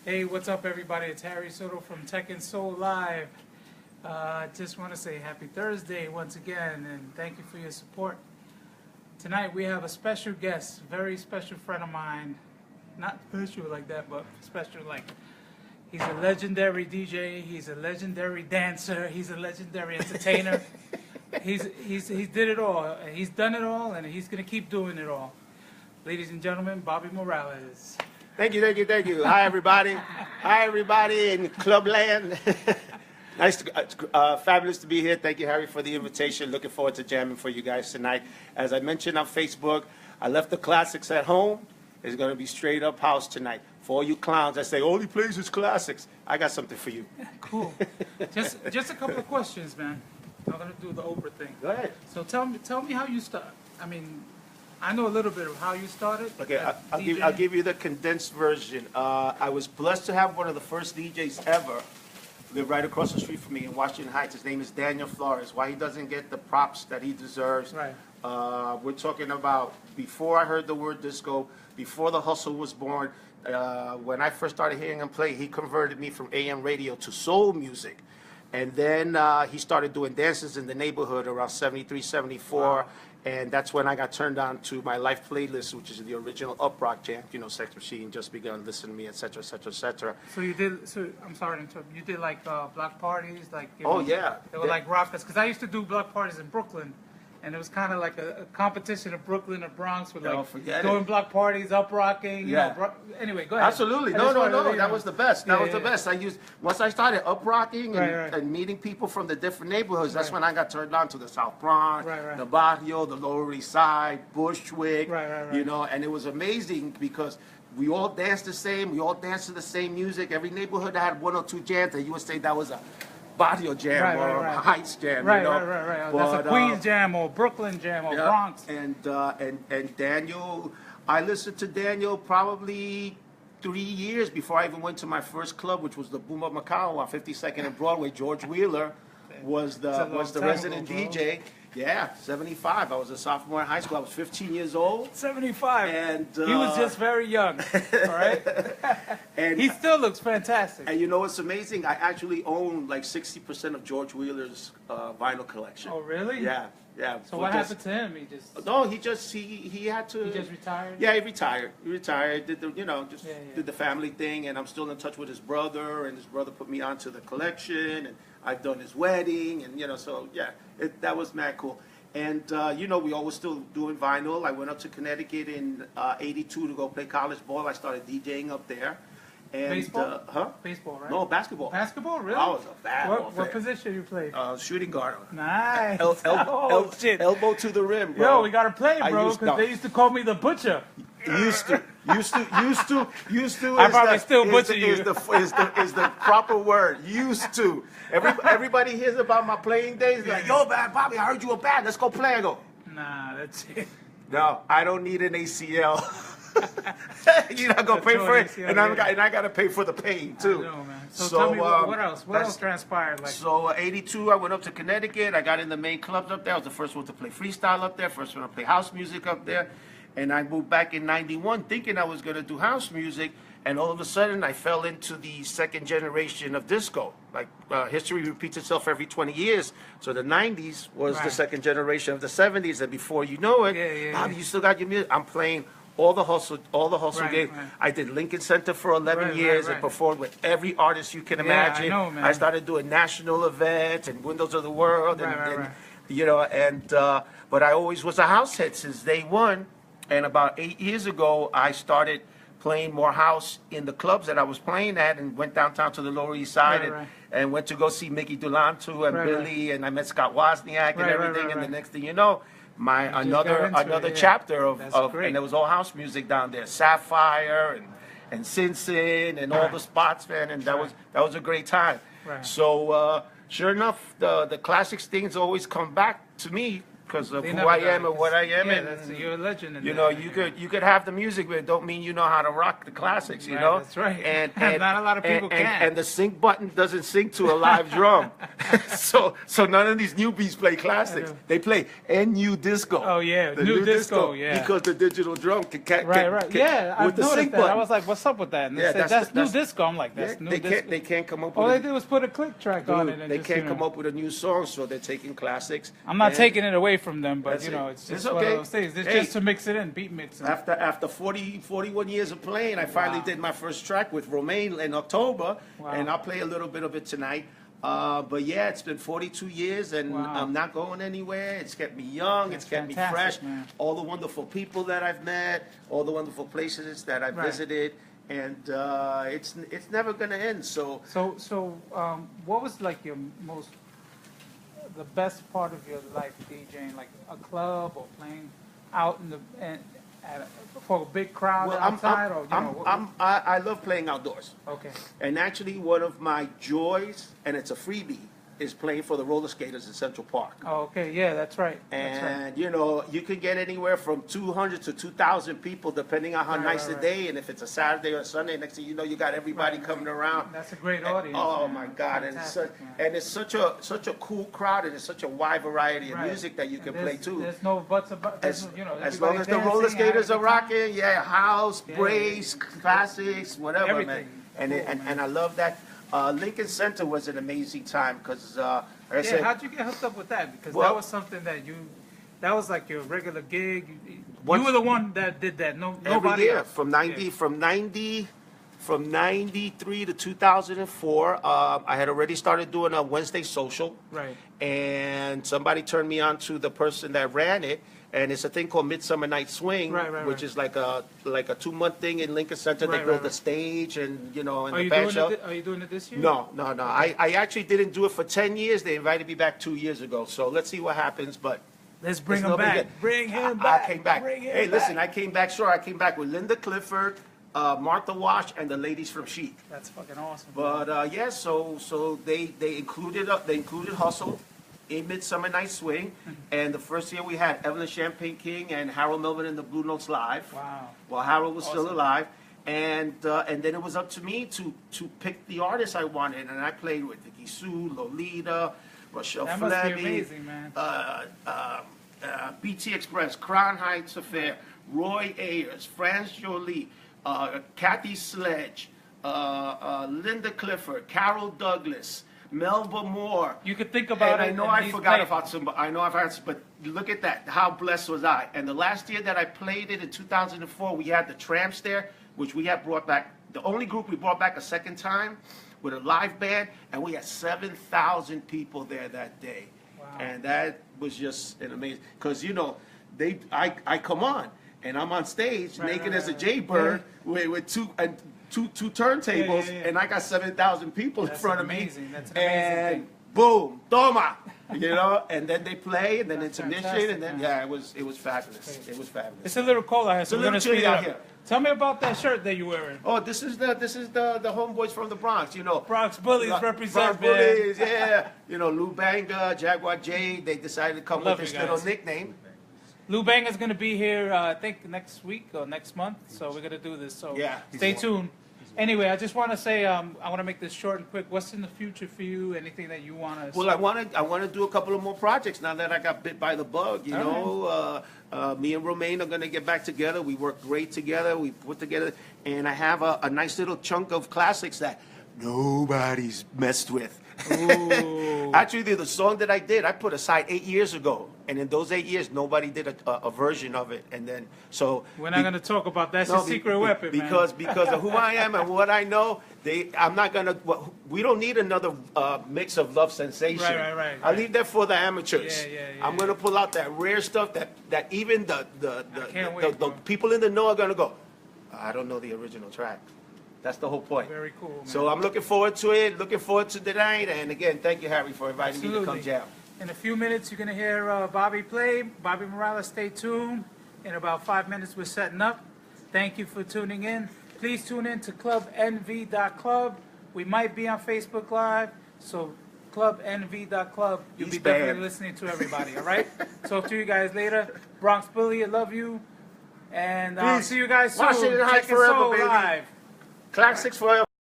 Hey, what's up, everybody? It's Harry Soto from TEQ Soul Live. Just want to say happy Thursday once again, and thank you for your support. Tonight we have a special guest, very special friend of mine. Not special like that, but special like he's a legendary DJ, he's a legendary dancer, he's a legendary entertainer. He did it all, and he's done it all, and he's gonna keep doing it all. Ladies and gentlemen, Bobby Morales. Thank you. Hi, everybody. Hi, everybody in Clubland. Fabulous to be here. Thank you, Harry, for the invitation. Looking forward to jamming for you guys tonight. As I mentioned on Facebook, I left the classics at home. It's going to be straight up house tonight. For all you clowns that say, all he plays is classics, I got something for you. Cool. Just a couple of questions, man. I'm going to do the Oprah thing. Go ahead. So tell me how you start. I mean, I know a little bit of how you started. Okay, I'll give you the condensed version. I was blessed to have one of the first DJs ever live right across the street from me in Washington Heights. His name is Daniel Flores. Why he doesn't get the props that he deserves. Right. We're talking about before I heard the word disco, before the hustle was born. When I first started hearing him play, he converted me from AM radio to soul music. And then he started doing dances in the neighborhood around 73, 74. Wow. And that's when I got turned on to my life playlist, which is the original Up Rock jam, Sex Machine, Just Begun, Listen to Me, etc., etc., etc. So you did, I'm sorry to interrupt, you did like block parties? Like yeah. They were like rockers, because I used to do block parties in Brooklyn. And it was kind of like a competition of Brooklyn or Bronx with like doing block parties, up rocking. Anyway, go ahead. Absolutely. No. That was the best. That was the best. Once I started up rocking and meeting people from the different neighborhoods, that's when I got turned on to the South Bronx, the Barrio, the Lower East Side, Bushwick, and it was amazing because we all danced the same. We all danced to the same music. Every neighborhood had one or two jams that you would say that was a Barrio jam or Heights jam, Right. That's a Queens jam or Brooklyn jam or Bronx. And Daniel, I listened to Daniel probably 3 years before I even went to my first club, which was the Boom Up Macau on 52nd and Broadway. George Wheeler was the resident DJ. Yeah, 75. I was a sophomore in high school. I was 15 years old. 75. And he was just very young, all right? And he still looks fantastic. And you know what's amazing? I actually own like 60% of George Wheeler's vinyl collection. Oh, really? Yeah. So what happened to him? He had to. He just retired? Yeah, he retired. Did did the family thing, and I'm still in touch with his brother, and his brother put me onto the collection, and I've done his wedding, and that was mad cool. And we always still doing vinyl. I went up to Connecticut in '82 to go play college ball. I started DJing up there. And, baseball? Baseball, right? No, basketball. Basketball, really? I was a bad ball What position you played? Shooting guard. Nice. Shit. Elbow to the rim, bro. Yo, we gotta play, bro, because they used to call me the butcher. Used to. I probably still butcher you. Is the proper word. Used to. Everybody hears about my playing days. Like, yo, man, Bobby, I heard you were bad. Let's go play. I go, nah, that's it. No, I don't need an ACL. You're not gonna pay for it, and I gotta pay for the pain too. I know, man. So tell me what else? What else transpired? So '82, I went up to Connecticut. I got in the main clubs up there. I was the first one to play freestyle up there. First one to play house music up there. And I moved back in '91, thinking I was gonna do house music. And all of a sudden, I fell into the second generation of disco. Like history repeats itself every 20 years. So the '90s was the second generation of the '70s, and before you know it, Bobby, you still got your music. I'm playing all the hustle games. Right. I did Lincoln Center for 11 years and performed with every artist you can imagine. I know, man. I started doing national events and Windows of the World, but I always was a house head since day one. And about 8 years ago, I started playing more house in the clubs that I was playing at, and went downtown to the Lower East Side and went to go see Mickey Dulanto and Billy, and I met Scott Wozniak and everything. And the next thing you know, another chapter of and there was all house music down there, Sapphire and Sin Sin and all the spots, man, and that was a great time. So sure enough, the classics things always come back to me of They who never I die, am and what I am. Yeah, and you're a legend in you that. know, you could have the music, but it don't mean you know how to rock the classics. You Right, know, that's right. And Not a lot of people can. And the sync button doesn't sync to a live drum, so none of these newbies play classics. They play NU disco. Oh, yeah, the new disco, yeah. because the digital drum Right. Yeah, I've with the noticed sync that. I button. was like, what's up with that? And they Yeah, said, that's new disco. I'm like, that's new disco. They can't come up All with they do is put a click track on it. And they just, can't you know, come up with a new song, so they're taking classics. I'm not and taking it away from them, but, that's you know, it. it's just It's one okay. of those things. It's Hey. just to mix it in, beat mixing. After 41 years of playing, I finally Wow. did my first track with Romaine in October, Wow. and I'll play a little bit of it tonight. But yeah, it's been 42 years, and Wow. I'm not going anywhere. It's kept me young. That's it's kept me fantastic, fresh. man. All the wonderful people that I've met, all the wonderful places that I've Right. visited, and it's never gonna end. So What was like your the best part of your life DJing, like a club or playing out in the for a big crowd outside, or you know? I love playing outdoors. Okay. And actually, one of my joys, and it's a freebie, is playing for the roller skaters in Central Park. Oh, okay. Yeah, that's right. That's right. And you know, you can get anywhere from 200 to 2,000 people, depending on how Right, nice right, the day. And if it's a Saturday or a Sunday, next thing you know, you got everybody Right. coming around. That's a great audience. Oh man. my God! And Fantastic, it's man. such a cool crowd, and it's such a wide variety of Right. music that you can And play too. There's no buts about. As, You know, as long everybody as the roller dancing, skaters are having a good time. rocking, yeah, house, Yeah. brace, classics, whatever, Everything. man. And Cool, and, man. and I love that. Lincoln Center was an amazing time because, like I Yeah, said, how'd you get hooked up with that? Because Well- that was something that was like your regular gig. Once- You were the one that did that. No, every nobody year else. from Yeah. 93 to 2004, I had already started doing a Wednesday social. Right. And somebody turned me on to the person that ran it, and it's a thing called Midsummer Night Swing, Right, which right. is like a 2-month thing in Lincoln Center. They Right, built right, a right. stage, and and Are the you band doing show. it? Are you doing it this year? No. I actually didn't do it for 10 years. They invited me back 2 years ago. So let's see what happens. But Let's bring it's him no big back. deal. Bring him I back. came back. Bring him Hey, listen, back. I came back. Sure, I came back with Linda Clifford, Martha Wash, and the ladies from Chic. That's fucking awesome. But yeah, so they included Hustle in Midsummer Night Swing, and the first year we had Evelyn Champagne King and Harold Melvin and the Blue Notes live. Wow. While Harold was still Awesome. alive, and then it was up to me to pick the artists I wanted, and I played with Vicky Sue, Lolita, Rochelle That must be Fleming, amazing, man. BT Express, Crown Heights Affair, Roy Ayers, Franz Jolie, Kathy Sledge, Linda Clifford, Carol Douglas, Melba Moore. You could think about And it. I know and I he's forgot playing. about some. I know I've had, but look at that. How blessed was I? And the last year that I played it in 2004, we had the Tramps there, which we had brought back. The only group we brought back a second time with a live band, and we had 7,000 people there that day. Wow. And that was just an amazing. Because I come on and I'm on stage Right, naked right, as a right. jaybird with two turntables, Yeah. and I got 7,000 people That's in front of amazing. me. That's an amazing and thing. boom, toma, and then they play, and then That's intermission, fantastic, and then man. yeah, it was fabulous. Great. It was fabulous. It's a little cold out here, so a we're gonna little chilly speed it out up. here. Tell me about that shirt that you're wearing. Oh, this is the homeboys from the Bronx, Bronx Bullies represent, Bronx Bullies, yeah. Lou Banga, Jaguar J, they decided to come Love with this you little guys. nickname. Lou Banga's gonna be here, I think next week or next month. So we're gonna do this. So Yeah. stay tuned. Anyway, I just want to say I want to make this short and quick. What's in the future for you? Anything that you want to? Well, I want to do a couple of more projects now that I got bit by the bug. You All know, me and Romaine are going to get back together. We work great together. We put together, and I have a nice little chunk of classics that nobody's messed with. Ooh. Actually, the song that I did, I put aside 8 years ago, and in those 8 years, nobody did a version of it. And then We're not going to talk about that. That's your secret weapon, man. because of who I am and what I know, I'm not gonna. We don't need another mix of Love Sensation. Right. I leave that for the amateurs. Yeah. I'm gonna pull out that rare stuff that even the can't wait, bro. people in the know are gonna go. I don't know the original track. That's the whole point. Very cool, man. So I'm looking forward to it. Looking forward to tonight. And again, thank you, Harry, for inviting me to come jam. In a few minutes, you're going to hear Bobby play. Bobby Morales, stay tuned. In about 5 minutes, we're setting up. Thank you for tuning in. Please tune in to clubnv.club. We might be on Facebook Live, so clubnv.club. You'll He's be definitely bad. listening to everybody, all right? Talk to you guys later. Bronx Billy, I love you. And I'll Peace. see you guys soon. Washington Heights Tech and forever, Soul baby. Live. Classics forever.